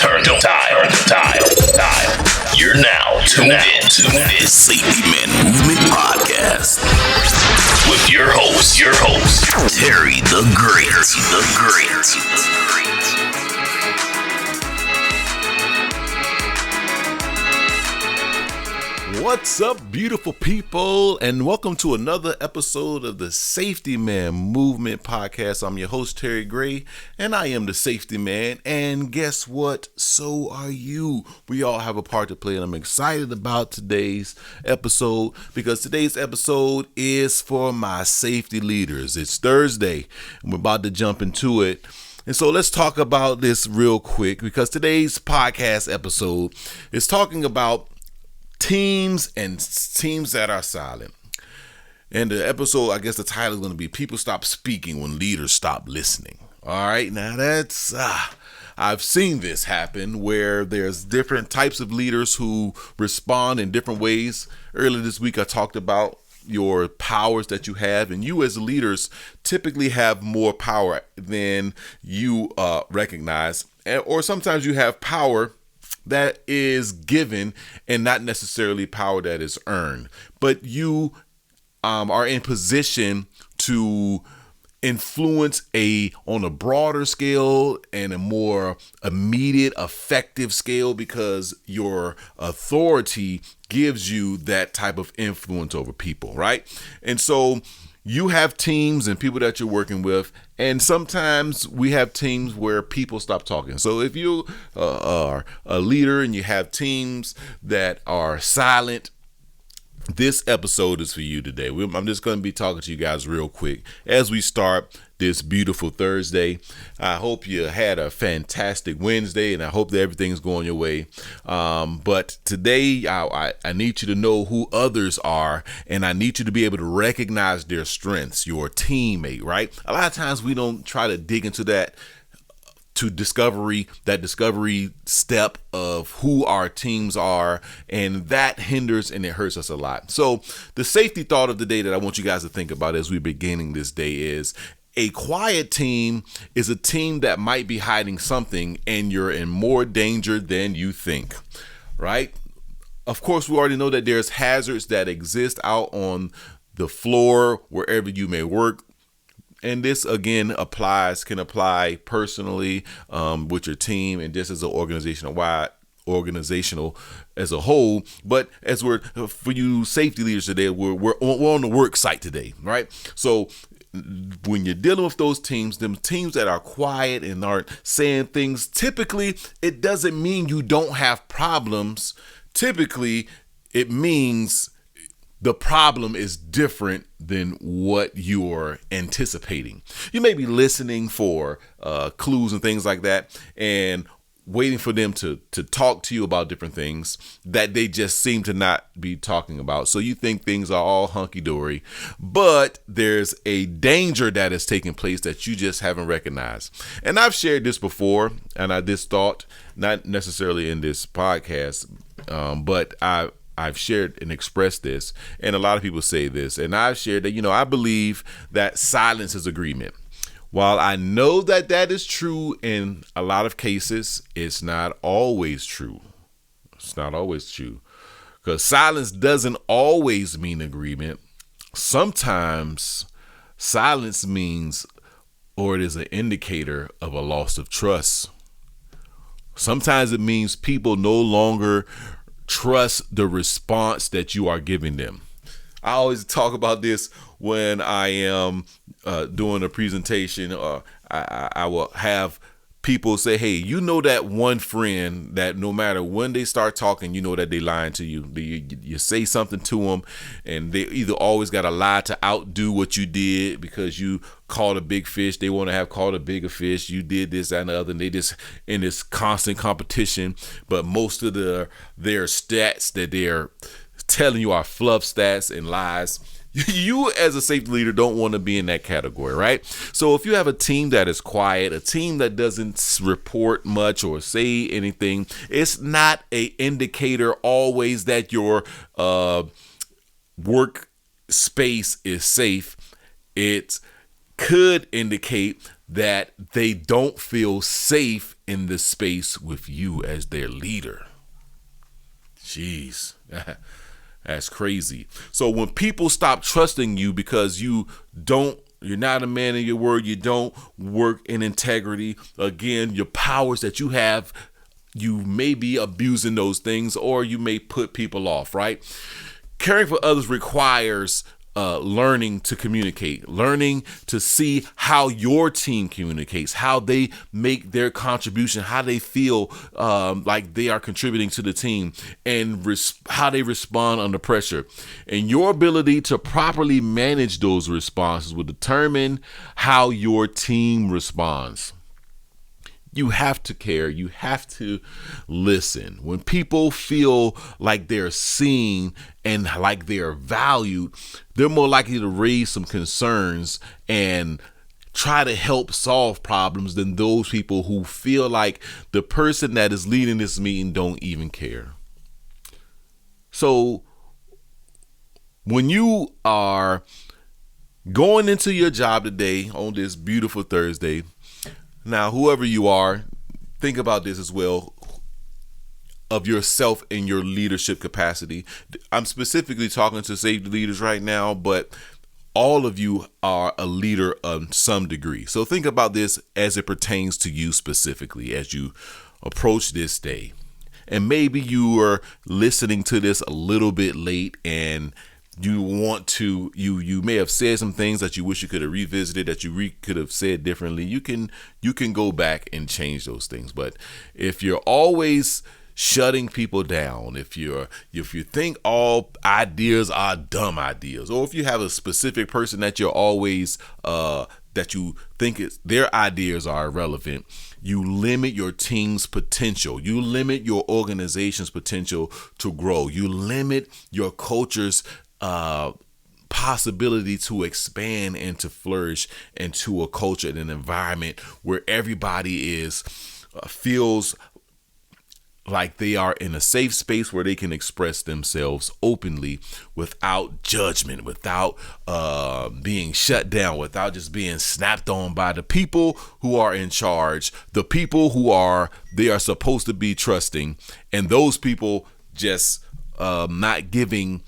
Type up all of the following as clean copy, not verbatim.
turn the dial. You're now tuned in to this Safety Man Movement Podcast with your host, Terry the Great. What's up, beautiful people, and welcome to another episode of the Safety Man Movement Podcast. I'm your host, Terry Gray, and I am the Safety Man, and guess what? So are you. We all have a part to play, and I'm excited about today's episode because today's episode is for my safety leaders. It's Thursday, and we're about to jump into it. And so let's talk about this real quick because today's podcast episode is talking about teams and teams that are silent. And the episode, I guess the title is going to be People Stop Speaking When Leaders Stop Listening. All right, now that's, I've seen this happen where there's different types of leaders who respond in different ways. Earlier this week, I talked about your powers that you have, and you as leaders typically have more power than you recognize. Or sometimes you have power that is given and not necessarily power that is earned, but you are in position to influence on a broader scale and a more immediate, effective scale because your authority gives you that type of influence over people, right? And so you have teams and people that you're working with, and sometimes we have teams where people stop talking. So if you are a leader and you have teams that are silent, this episode is for you today. I'm just going to be talking to you guys real quick as we start this beautiful Thursday. I hope you had a fantastic Wednesday, and I hope that everything's going your way. But today, I need you to know who others are, and I need you to be able to recognize their strengths, your teammate, right? A lot of times we don't try to dig into that discovery step of who our teams are, and that hinders and it hurts us a lot. So the safety thought of the day that I want you guys to think about as we're beginning this day is a quiet team is a team that might be hiding something and you're in more danger than you think, right? Of course, we already know that there's hazards that exist out on the floor wherever you may work. And this, again, can apply personally with your team and just as an organizational as a whole. But as for you safety leaders today, we're on the work site today, right? So when you're dealing with those teams, them teams that are quiet and aren't saying things, typically it doesn't mean you don't have problems. Typically, it means the problem is different than what you're anticipating. You may be listening for clues and things like that and waiting for them to talk to you about different things that they just seem to not be talking about. So you think things are all hunky-dory, but there's a danger that is taking place that you just haven't recognized. And I've shared this before, and this thought, not necessarily in this podcast, but I've shared and expressed this, and a lot of people say this, and I've shared that, I believe that silence is agreement. While I know that that is true in a lot of cases, it's not always true. It's not always true because silence doesn't always mean agreement. Sometimes silence means, or it is an indicator of a loss of trust. Sometimes it means people no longer trust the response that you are giving them. I always talk about this when I am doing a presentation. I will have people say, hey, that one friend that no matter when they start talking, that they lying to you. You say something to them and they either always got to lie to outdo what you did because you caught a big fish. They want to have caught a bigger fish. You did this, that, and the other. And they just in this constant competition. But most of their stats that they're telling you are fluff stats and lies. You as a safety leader don't want to be in that category, right? So if you have a team that is quiet, a team that doesn't report much or say anything, it's not an indicator always that your work space is safe. It could indicate that they don't feel safe in the space with you as their leader. Jeez, that's crazy. So when people stop trusting you because you're not a man of your word, you don't work in integrity, again, your powers that you have, you may be abusing those things, or you may put people off, right? Caring for others requires learning to communicate, learning to see how your team communicates, how they make their contribution, how they feel like they are contributing to the team, and how they respond under pressure. And your ability to properly manage those responses will determine how your team responds. You have to care. You have to listen. When people feel like they're seen and like they're valued, they're more likely to raise some concerns and try to help solve problems than those people who feel like the person that is leading this meeting don't even care. So when you are going into your job today on this beautiful Thursday, now, whoever you are, think about this as well, of yourself in your leadership capacity. I'm specifically talking to safety leaders right now, but all of you are a leader of some degree. So think about this as it pertains to you specifically as you approach this day. And maybe you are listening to this a little bit late and you may have said some things that you wish you could have revisited, that you could have said differently. You can go back and change those things. But if you're always shutting people down, if you think all ideas are dumb ideas, or if you have a specific person that you're always that you think their ideas are irrelevant, you limit your team's potential. You limit your organization's potential to grow. You limit your culture's possibility to expand and to flourish into a culture and an environment where everybody feels like they are in a safe space where they can express themselves openly without judgment, without being shut down, without just being snapped on by the people who are in charge, the people they are supposed to be trusting, and those people just not giving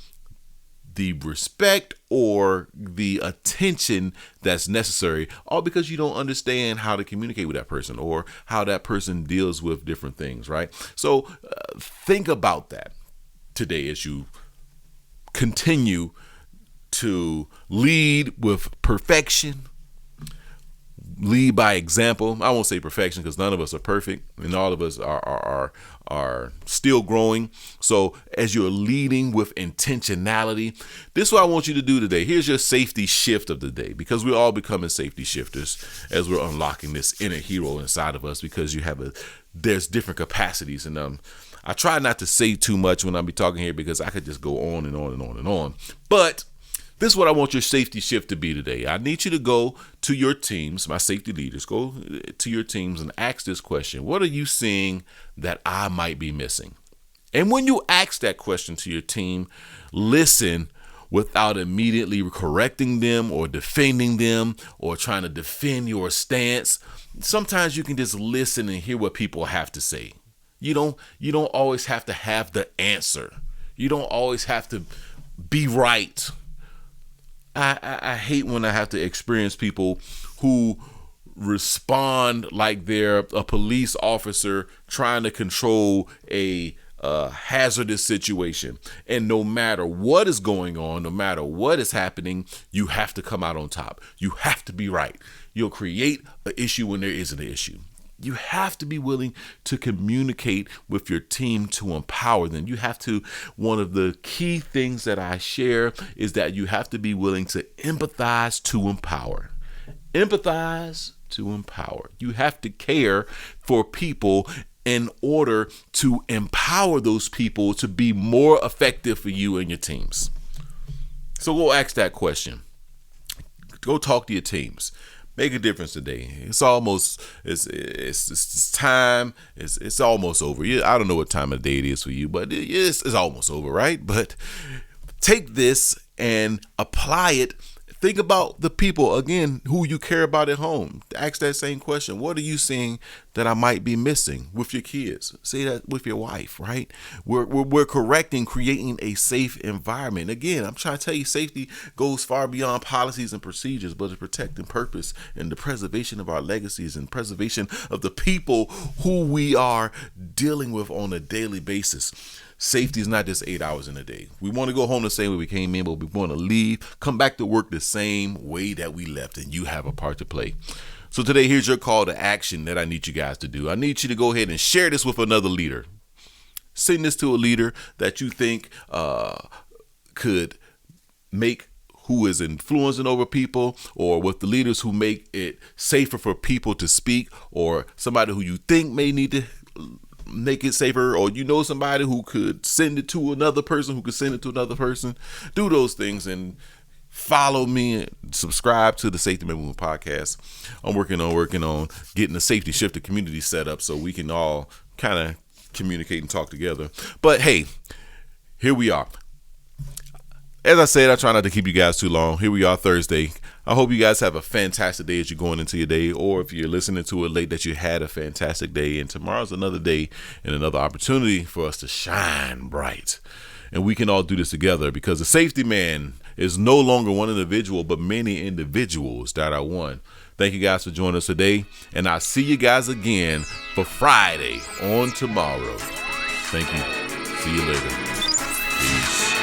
the respect or the attention that's necessary, all because you don't understand how to communicate with that person or how that person deals with different things, right? So think about that today as you continue to lead with perfection, lead by example. I won't say perfection because none of us are perfect and all of us are still growing. So as you're leading with intentionality, this is what I want you to do today. Here's your safety shift of the day, because we're all becoming safety shifters as we're unlocking this inner hero inside of us, because there's different capacities. And I try not to say too much when I be talking here because I could just go on and on and on and on. But this is what I want your safety shift to be today. I need you to go to your teams, my safety leaders, go to your teams and ask this question. What are you seeing that I might be missing? And when you ask that question to your team, listen without immediately correcting them or defending them or trying to defend your stance. Sometimes you can just listen and hear what people have to say. You don't always have to have the answer. You don't always have to be right. I hate when I have to experience people who respond like they're a police officer trying to control a hazardous situation. And no matter what is going on, no matter what is happening, you have to come out on top. You have to be right. You'll create an issue when there isn't an issue. You have to be willing to communicate with your team to empower them. One of the key things that I share is that you have to be willing to empathize to empower. Empathize to empower. You have to care for people in order to empower those people to be more effective for you and your teams. So go ask that question. Go talk to your teams. Make a difference today. It's almost time. It's almost over. I don't know what time of day it is for you, but it's almost over, right? But take this and apply it think about the people, again, who you care about at home. Ask that same question. What are you seeing that I might be missing with your kids? Say that with your wife, right? We're correcting, creating a safe environment. Again, I'm trying to tell you, safety goes far beyond policies and procedures, but it's protecting purpose and the preservation of our legacies and preservation of the people who we are dealing with on a daily basis. Safety is not just 8 hours in a day. We want to go home the same way we came in, but we want to leave, come back to work the same way that we left, and you have a part to play. So today, here's your call to action that I need you guys to do. I need you to go ahead and share this with another leader. Send this to a leader that you think could make, who is influencing over people, or with the leaders who make it safer for people to speak, or somebody who you think may need to make it safer, or somebody who could send it to another person who could send it to another person. Do those things and follow me and subscribe to the Safety Man Movement podcast. I'm working on getting the Safety Shifter community set up so we can all kind of communicate and talk together. But hey, here we are. As I said, I try not to keep you guys too long. Here we are, Thursday. I hope you guys have a fantastic day as you're going into your day, or if you're listening to it late, that you had a fantastic day. And tomorrow's another day and another opportunity for us to shine bright. And we can all do this together, because the safety man is no longer one individual, but many individuals that are one. Thank you guys for joining us today. And I'll see you guys again for Friday on tomorrow. Thank you. See you later. Peace.